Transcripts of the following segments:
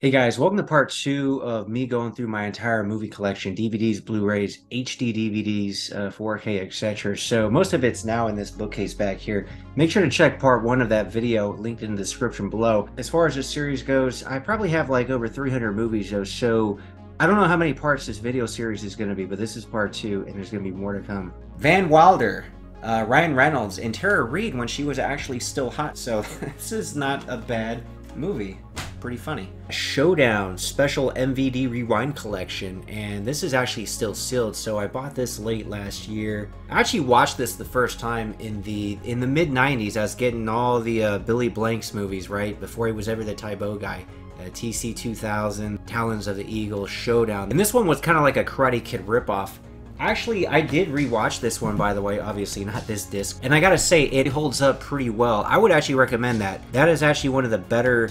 Hey guys, welcome to part two of me going through my entire movie collection, DVDs, Blu-rays, HD DVDs, 4K, etc. So most of it's now in this bookcase back here. Make sure to check part one of that video linked in the description below. As far as this series goes, I probably have like over 300 movies though, so I don't know how many parts this video series is going to be, but this is part two and there's going to be more to come. Van Wilder, Ryan Reynolds, and Tara Reid when she was actually still hot, so this is not a bad movie. Pretty funny. Showdown Special MVD Rewind Collection, and this is actually still sealed, so I bought this late last year. I actually watched this the first time in the mid 90s. I was getting all the Billy Blanks movies, right, before he was ever the Tybo guy. TC 2000, Talons of the Eagle, Showdown, and this one was kind of like a Karate Kid ripoff. Actually, I did rewatch this one, by the way, obviously not this disc, and I gotta say, it holds up pretty well. I would actually recommend that. That is actually one of the better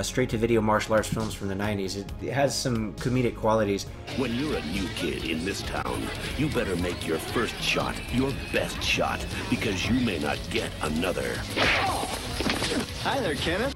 straight-to-video martial arts films from the 90s. It has some comedic qualities. When you're a new kid in this town, you better make your first shot your best shot, because you may not get another. Hi there, Kenneth.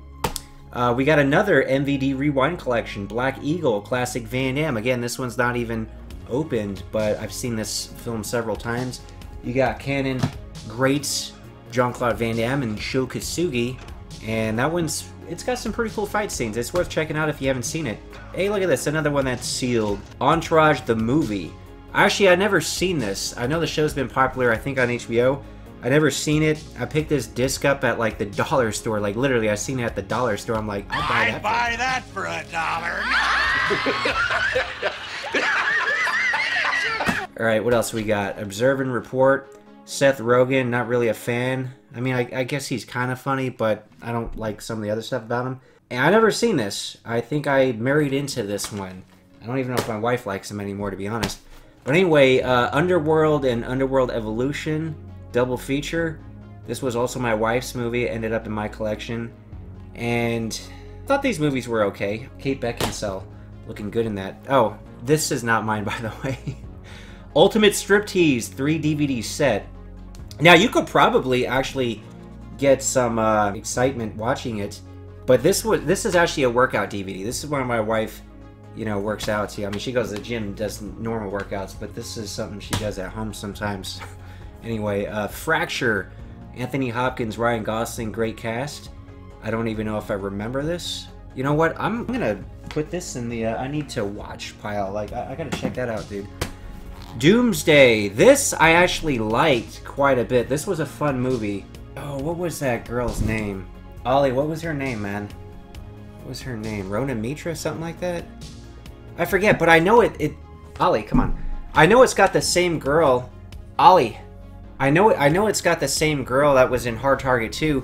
We got another MVD Rewind Collection, Black Eagle, classic Van Damme. Again, this one's not even opened, but I've seen this film several times. You got canon greats Jean-Claude Van Damme and Sho Kosugi, and that one's it's got some pretty cool fight scenes. It's worth checking out if you haven't seen it. Hey, look at this, another one that's sealed. Entourage the movie. Actually, I've never seen this. I know the show's been popular, I think, on HBO. I never seen it. I picked this disc up at like the dollar store. Like literally, I seen it at the dollar store. I'm like, I'd buy that for $1. All right, what else we got? Observe and Report. Seth Rogen, not really a fan. I mean, I guess he's kind of funny, but I don't like some of the other stuff about him. And I've never seen this. I think I married into this one. I don't even know if my wife likes him anymore, to be honest. But anyway, Underworld and Underworld Evolution, double feature. This was also my wife's movie. It ended up in my collection. And I thought these movies were okay. Kate Beckinsale, looking good in that. Oh, this is not mine, by the way. Ultimate Striptease 3 DVD set. Now, you could probably actually get some excitement watching it, but this is actually a workout DVD. This is when my wife, you know, works out. See, I mean, she goes to the gym, does normal workouts, but this is something she does at home sometimes. Anyway, Fracture, Anthony Hopkins, Ryan Gosling, great cast. I don't even know if I remember this. You know what? I'm gonna put this in the I need to watch pile. Like, I gotta check that out, dude. Doomsday. This I actually liked quite a bit. This was a fun movie. Oh, what was that girl's name? Ollie, what was her name, man? What was her name? Rona Mitra, something like that? I forget, but I know it Ollie, come on. I know it's got the same girl. Ollie. I know it's got the same girl that was in Hard Target 2.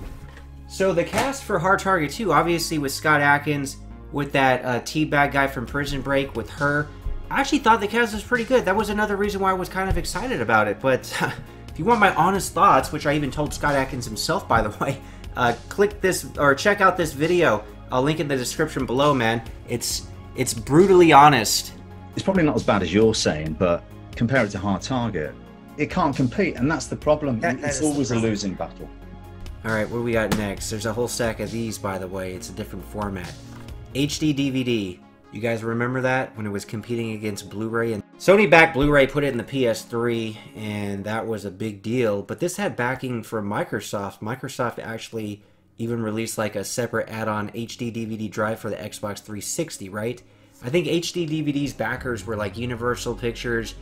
So the cast for Hard Target 2 obviously with Scott Adkins, with that T-Bag guy from Prison Break, with her. I actually thought the cast was pretty good. That was another reason why I was kind of excited about it. But if you want my honest thoughts, which I even told Scott Adkins himself, by the way, click this or check out this video. I'll link in the description below, man. It's brutally honest. It's probably not as bad as you're saying, but compare it to Hard Target, it can't compete, and that's the problem. It's always a losing battle. All right, what do we got next? There's a whole stack of these, by the way. It's a different format. HD DVD. You guys remember that when it was competing against Blu-ray? And Sony backed Blu-ray, put it in the PS3, and that was a big deal. But this had backing from Microsoft. Microsoft actually even released like a separate add-on HD DVD drive for the Xbox 360, right? I think HD DVD's backers were like Universal Pictures,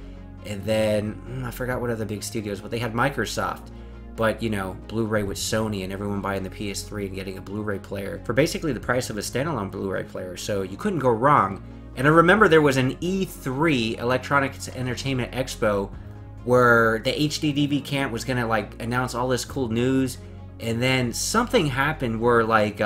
and then I forgot what other big studios, but they had Microsoft. But, you know, Blu-ray with Sony and everyone buying the PS3 and getting a Blu-ray player for basically the price of a standalone Blu-ray player, so you couldn't go wrong. And I remember there was an E3, Electronics Entertainment Expo, where the HD DVD camp was gonna like announce all this cool news, and then something happened where like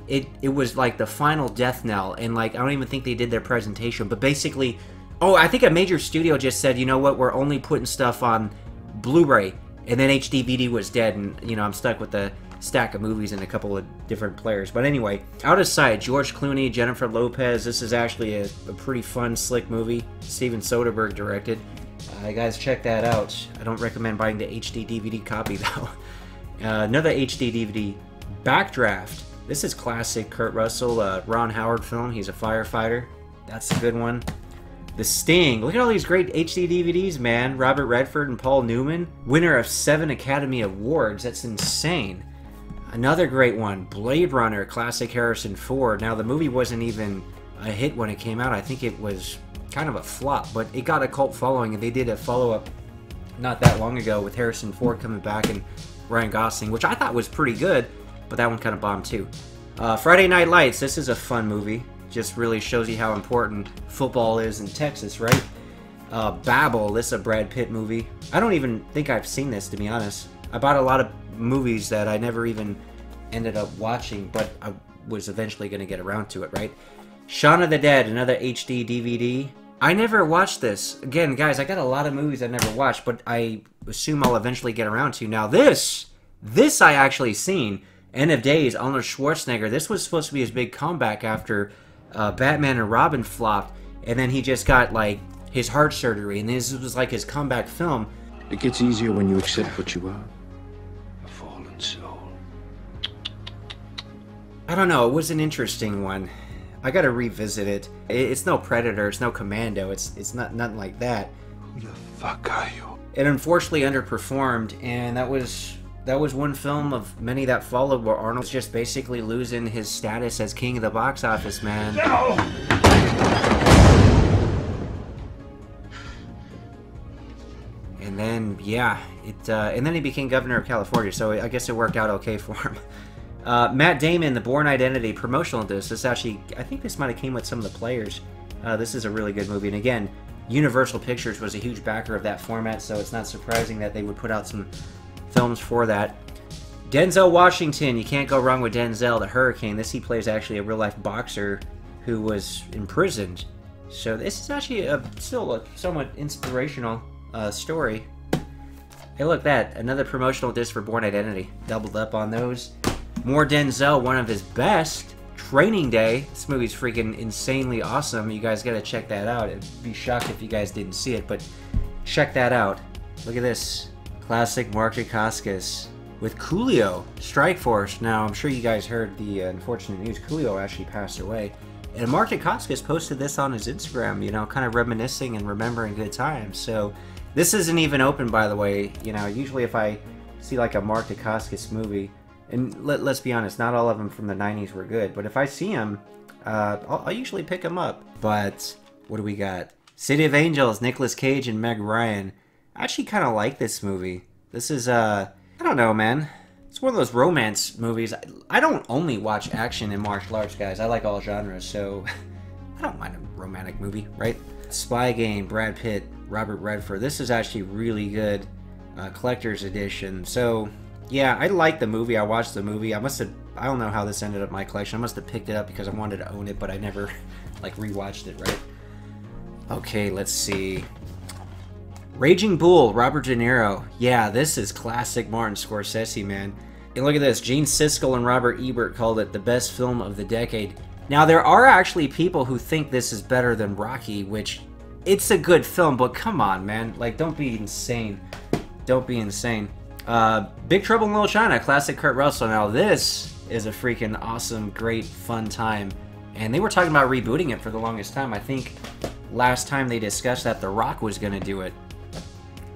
it was like the final death knell, and like I don't even think they did their presentation, but basically, oh, I think a major studio just said, you know what, we're only putting stuff on Blu-ray. And then HDVD was dead, and, you know, I'm stuck with a stack of movies and a couple of different players. But anyway, Out of Sight, George Clooney, Jennifer Lopez. This is actually a pretty fun, slick movie. Steven Soderbergh directed. Guys, check that out. I don't recommend buying the HD DVD copy, though. Another HD DVD, Backdraft. This is classic Kurt Russell, Ron Howard film. He's a firefighter. That's a good one. The Sting. Look at all these great HD DVDs, man. Robert Redford and Paul Newman. Winner of 7 Academy Awards. That's insane. Another great one. Blade Runner, classic Harrison Ford. Now, the movie wasn't even a hit when it came out. I think it was kind of a flop, but it got a cult following, and they did a follow-up not that long ago with Harrison Ford coming back and Ryan Gosling, which I thought was pretty good, but that one kind of bombed too. Friday Night Lights. This is a fun movie. Just really shows you how important football is in Texas, right? Babel. This is a Brad Pitt movie. I don't even think I've seen this, to be honest. I bought a lot of movies that I never even ended up watching, but I was eventually going to get around to it, right? Shaun of the Dead, another HD DVD. I never watched this. Again, guys, I got a lot of movies I never watched, but I assume I'll eventually get around to. Now, this I actually seen. End of Days, Arnold Schwarzenegger. This was supposed to be his big comeback after Batman and Robin flopped, and then he just got, like, his heart surgery, and this was, like, his comeback film. It gets easier when you accept what you are. A fallen soul. I don't know, it was an interesting one. I gotta revisit it. It's no Predator, it's no Commando, it's not nothing like that. Who the fuck are you? It unfortunately underperformed, and that was one film of many that followed where Arnold was just basically losing his status as king of the box office, man. No! And then, yeah, and then he became governor of California, so I guess it worked out okay for him. Matt Damon, The Bourne Identity, promotional disc. This actually, I think this might have came with some of the players. This is a really good movie, and again, Universal Pictures was a huge backer of that format, so it's not surprising that they would put out some films for that. Denzel Washington, you can't go wrong with Denzel, the Hurricane. He plays actually a real-life boxer who was imprisoned. So this is actually still a somewhat inspirational story. Hey, look, another promotional disc for Bourne Identity. Doubled up on those. More Denzel, one of his best. Training Day. This movie's freaking insanely awesome. You guys gotta check that out. I'd be shocked if you guys didn't see it, but check that out. Look at this. Classic Mark Dacascos with Coolio, Strike Force. Now, I'm sure you guys heard the unfortunate news. Coolio actually passed away. And Mark Dacascos posted this on his Instagram, you know, kind of reminiscing and remembering good times. So, this isn't even open, by the way. You know, usually if I see like a Mark Dacascos movie, and let's be honest, not all of them from the 90s were good, but if I see them, I'll usually pick them up. But, what do we got? City of Angels, Nicolas Cage and Meg Ryan. I actually kind of like this movie. This is, I don't know, man. It's one of those romance movies. I don't only watch action and martial arts, guys. I like all genres, so I don't mind a romantic movie, right? Spy Game, Brad Pitt, Robert Redford. This is actually really good. Collector's edition. So, yeah, I like the movie. I watched the movie. I don't know how this ended up in my collection. I must have picked it up because I wanted to own it, but I never, like, rewatched it, right? Okay, let's see. Raging Bull, Robert De Niro. Yeah, this is classic Martin Scorsese, man. And look at this. Gene Siskel and Robert Ebert called it the best film of the decade. Now, there are actually people who think this is better than Rocky, which, it's a good film, but come on, man. Like, don't be insane. Don't be insane. Big Trouble in Little China, classic Kurt Russell. Now, this is a freaking awesome, great, fun time. And they were talking about rebooting it for the longest time. I think last time they discussed that The Rock was going to do it.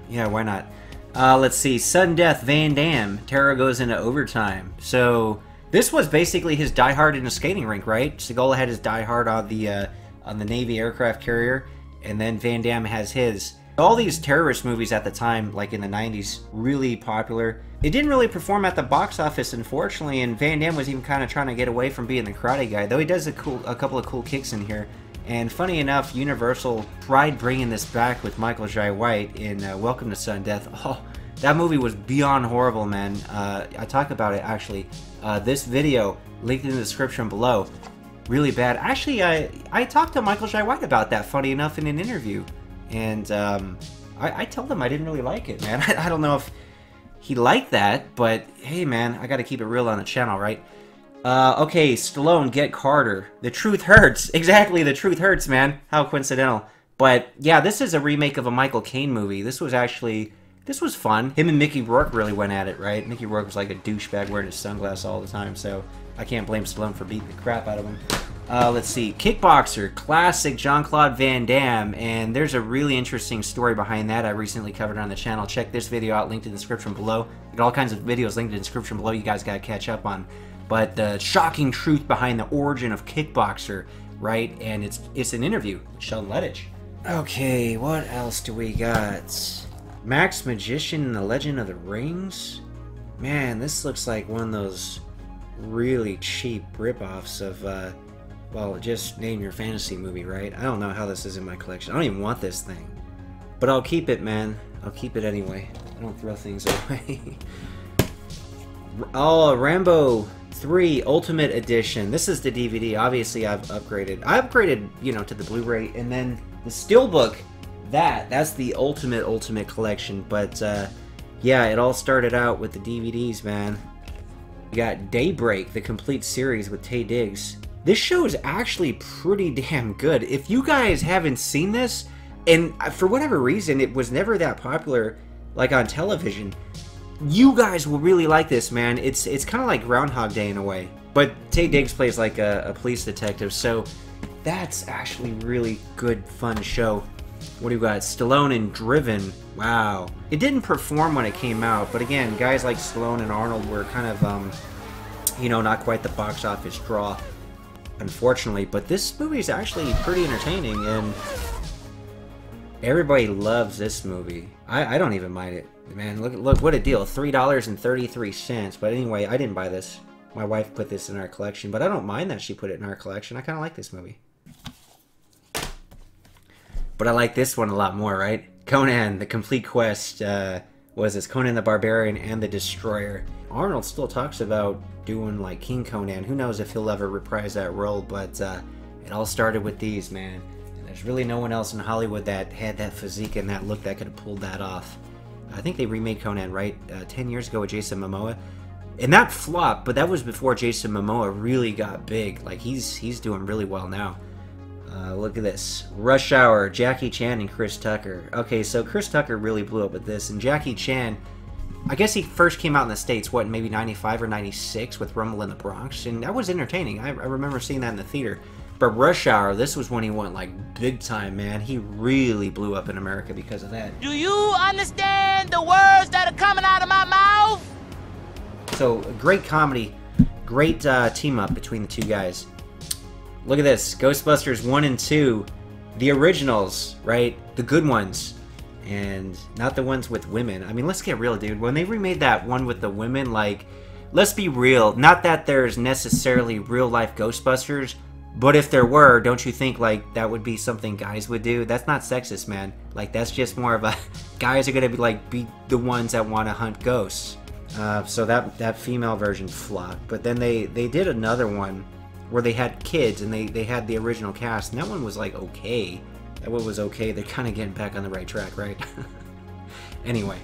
Yeah, why not? Let's see. Sudden Death, Van Damme. Terror Goes into Overtime. So, this was basically his Die Hard in a skating rink, right? Seagal had his Die Hard on the Navy aircraft carrier, and then Van Damme has his. All these terrorist movies at the time, like in the 90s, really popular. It didn't really perform at the box office, unfortunately, and Van Damme was even kind of trying to get away from being the karate guy, though he does a couple of cool kicks in here. And funny enough, Universal tried bringing this back with Michael Jai White in Welcome to Sudden Death. Oh, that movie was beyond horrible, man. I talk about it, actually. This video, linked in the description below. Really bad. Actually, I talked to Michael Jai White about that, funny enough, in an interview. And I told him I didn't really like it, man. I don't know if he liked that, but hey, man, I got to keep it real on the channel, right? Okay, Stallone, Get Carter. The Truth Hurts. Exactly, The Truth Hurts, man. How coincidental. But, yeah, this is a remake of a Michael Caine movie. This was fun. Him and Mickey Rourke really went at it, right? Mickey Rourke was like a douchebag wearing his sunglasses all the time, so I can't blame Stallone for beating the crap out of him. Let's see. Kickboxer, classic Jean-Claude Van Damme, and there's a really interesting story behind that I recently covered on the channel. Check this video out, linked in the description below. Got all kinds of videos linked in the description below you guys gotta catch up on. But the shocking truth behind the origin of Kickboxer, right? And it's an interview with Sheldon Lettich. Okay, what else do we got? Max Magician and the Legend of the Rings? Man, this looks like one of those really cheap ripoffs of, well, just name your fantasy movie, right? I don't know how this is in my collection. I don't even want this thing. But I'll keep it, man. I'll keep it anyway. I don't throw things away. Oh, Rambo 3 Ultimate Edition. This is the DVD. Obviously, I've upgraded. I upgraded, you know, to the Blu-ray, and then the Steelbook. That's the ultimate collection. But, yeah, it all started out with the DVDs, man. We got Daybreak, the complete series with Taye Diggs. This show is actually pretty damn good. If you guys haven't seen this, and for whatever reason it was never that popular, like on television, you guys will really like this, man. It's kind of like Groundhog Day in a way, but Taye Diggs plays like a police detective, so that's actually really good, fun show. What do you got? Stallone and Driven. Wow. It didn't perform when it came out, but again, guys like Stallone and Arnold were kind of, you know, not quite the box office draw, unfortunately. But this movie is actually pretty entertaining, and everybody loves this movie. I don't even mind it. Man, look what a deal. $3.33. But anyway, I didn't buy this. My wife put this in our collection, but I don't mind that she put it in our collection. I kind of like this movie. But I like this one a lot more, right? Conan, The Complete Quest, was this Conan the Barbarian and the Destroyer. Arnold still talks about doing like King Conan. Who knows if he'll ever reprise that role, but it all started with these, man. And there's really no one else in Hollywood that had that physique and that look that could have pulled that off. I think they remade Conan, right? 10 years ago with Jason Momoa. And that flopped, but that was before Jason Momoa really got big. Like, he's doing really well now. Look at this. Rush Hour, Jackie Chan and Chris Tucker. Okay, so Chris Tucker really blew up with this, and Jackie Chan, I guess he first came out in the States, what, maybe 95 or 96 with Rumble in the Bronx, and that was entertaining. I remember seeing that in the theater. But Rush Hour, this was when he went, like, big time, man. He really blew up in America because of that. Do you understand the words that are coming out of my mouth? So, great comedy, great team-up between the two guys. Look at this, Ghostbusters 1 and 2, the originals, right? The good ones, and not the ones with women. I mean, let's get real, dude. When they remade that one with the women, like, let's be real. Not that there's necessarily real-life Ghostbusters, but if there were, don't you think, like, that would be something guys would do? That's not sexist, man. Like, that's just more of a, guys are gonna be the ones that want to hunt ghosts. So that female version flopped, but then they did another one where they had kids, and they had the original cast, and that one was like okay. That one was okay. They're kind of getting back on the right track, right? Anyway.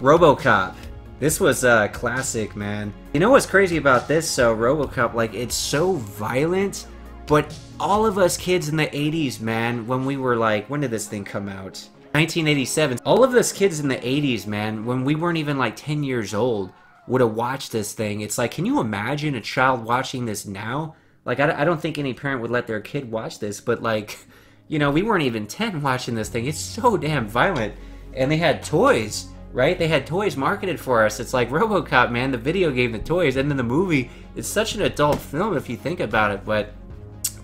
Robocop. This was a classic, man. You know what's crazy about this, Robocop, like, it's so violent, but all of us kids in the 80s, man, when we were like, when did this thing come out? 1987. All of us kids in the 80s, man, when we weren't even like 10 years old, would have watched this thing. It's like, can you imagine a child watching this now? Like, I don't think any parent would let their kid watch this, but like, you know, we weren't even 10 watching this thing. It's so damn violent. And they had toys, right? They had toys marketed for us. It's like Robocop, man, the video game, the toys, and then the movie. It's such an adult film if you think about it, but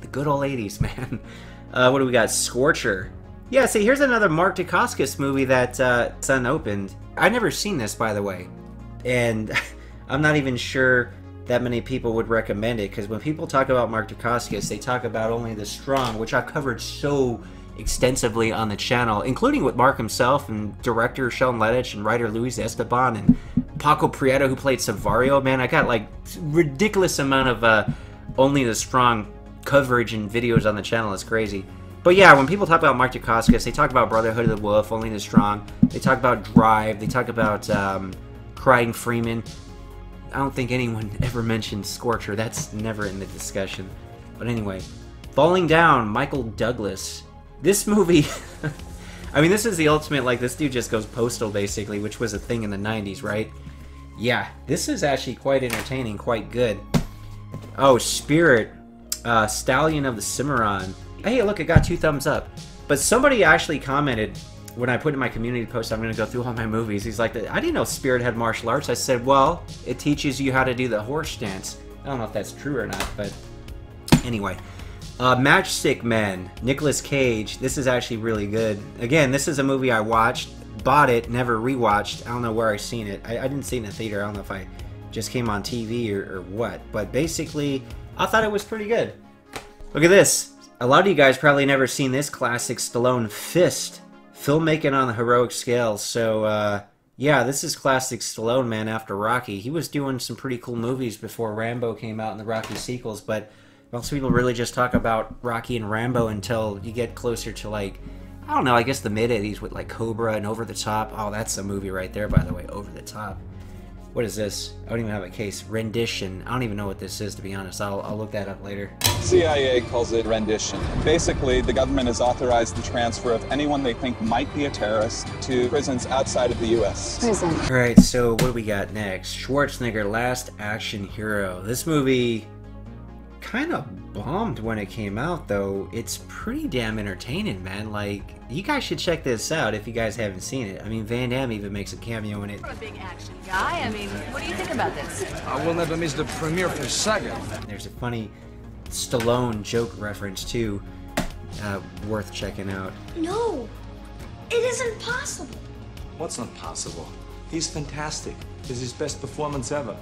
the good old 80s, man. What do we got? Scorcher. Yeah, see, here's another Mark Dacascos movie that's unopened. I've never seen this, by the way. And I'm not even sure that many people would recommend it, because when people talk about Mark Dacascos, they talk about Only the Strong, which I've covered so extensively on the channel, including with Mark himself and director Sheldon Lettich and writer Luis Esteban and Paco Prieto, who played Savario. Man, I got like ridiculous amount of Only the Strong coverage and videos on the channel. It's crazy. But yeah, when people talk about Mark Dacascos, they talk about Brotherhood of the Wolf, Only the Strong. They talk about Drive. They talk about Crying Freeman. I don't think anyone ever mentioned Scorcher. That's never in the discussion. But anyway, Falling Down, Michael Douglas. This movie, I mean, this is the ultimate, like, this dude just goes postal, basically, which was a thing in the 90s, right? Yeah, this is actually quite entertaining, quite good. Oh, Spirit, Stallion of the Cimarron. Hey, look, it got 2 thumbs up. But somebody actually commented when I put in my community post, I'm going to go through all my movies. He's like, I didn't know Spirit had martial arts. I said, well, it teaches you how to do the horse dance. I don't know if that's true or not, but anyway. Matchstick Men, Nicolas Cage. This is actually really good. Again, this is a movie I watched, bought it, never rewatched. I don't know where I seen it. I didn't see it in the theater. I don't know if I just came on TV or what. But basically, I thought it was pretty good. Look at this. A lot of you guys probably never seen this classic Stallone Fist. Filmmaking on the heroic scale. So, yeah, this is classic Stallone, man, after Rocky. He was doing some pretty cool movies before Rambo came out and the Rocky sequels, but most people really just talk about Rocky and Rambo until you get closer to, like, I don't know, I guess the mid-80s with, like, Cobra and Over the Top. Oh, that's a movie right there, by the way, Over the Top. What is this? I don't even have a case. Rendition. I don't even know what this is, to be honest. I'll look that up later. CIA calls it rendition. Basically, the government has authorized the transfer of anyone they think might be a terrorist to prisons outside of the U.S. Prison. All right, so what do we got next? Schwarzenegger, Last Action Hero. This movie kind of bombed when it came out, though. It's pretty damn entertaining, man. Like, you guys should check this out if you guys haven't seen it. I mean, Van Damme even makes a cameo in it. You're a big action guy. I mean, what do you think about this? I will never miss the premiere for a second. There's a funny Stallone joke reference, too, worth checking out. No, it isn't possible. What's not possible? He's fantastic. It's his best performance ever.